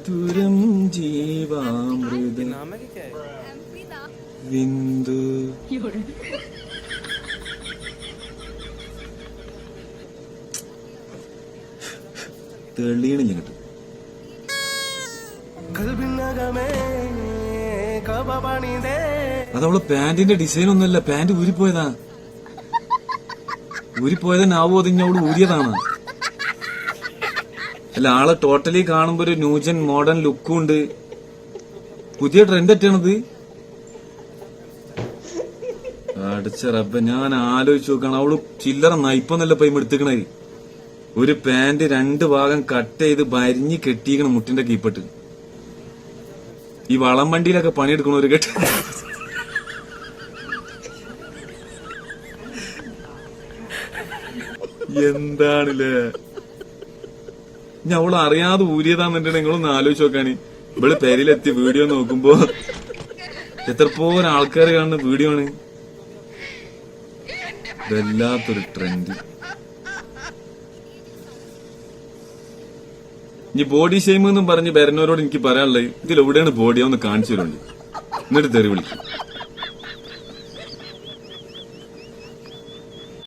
മധുരം ജീവാമൃത വിന്ദു തെളിയണില്ല കേട്ടോ. അതവള് പാന്റിന്റെ ഡിസൈൻ ഒന്നുമല്ല, പാന്റ് ഊരിപ്പോയതാ. ഊരിപ്പോയതെന്നാവോ അതിഞ്ഞവള് ഊരിയതാണ്. അല്ല, ആളെ ടോട്ടലി കാണുമ്പോ ഒരു ന്യൂജൻ മോഡേൺ ലുക്കും ഉണ്ട്. പുതിയ ട്രെൻഡ് ഒറ്റയാണത്. അടച്ച റബ്ബ, ഞാൻ ആലോചിച്ച് നോക്കണം. അവള് ചില്ലറ നയിപ്പൊന്നല്ല പൈമ എടുത്തിക്കണേ. ഒരു പാന്റ് 2 ഭാഗം കട്ട് ചെയ്ത് വരിഞ്ഞ് കെട്ടിക്കണം മുട്ടിന്റെ കീപ്പട്ട്. ഈ വളം വണ്ടിയിലൊക്കെ പണിയെടുക്കണ ഒരു കെട്ട്. എന്താണില്ലേ, ഞാൻ അവള് അറിയാതെ ഊരിയതാന്നിട്ട് നിങ്ങളൊന്ന് ആലോചിച്ച് നോക്കാണ്. ഇവള് പേരിലെത്തി വീഡിയോ നോക്കുമ്പോ എത്രപ്പോലും ആൾക്കാർ കാണുന്ന വീഡിയോ ആണ്. വല്ലാത്തൊരു ട്രെൻഡ്. ഇനി ബോഡി ഷെയിം എന്നും പറഞ്ഞ് വരുന്നവരോട് എനിക്ക് പറയാനുള്ളത്, ഇതിലെവിടെയാണ് ബോഡി ഒന്ന് കാണിച്ചു തരുന്നുണ്ട്, എന്നിട്ട് തെറി വിളിക്കും.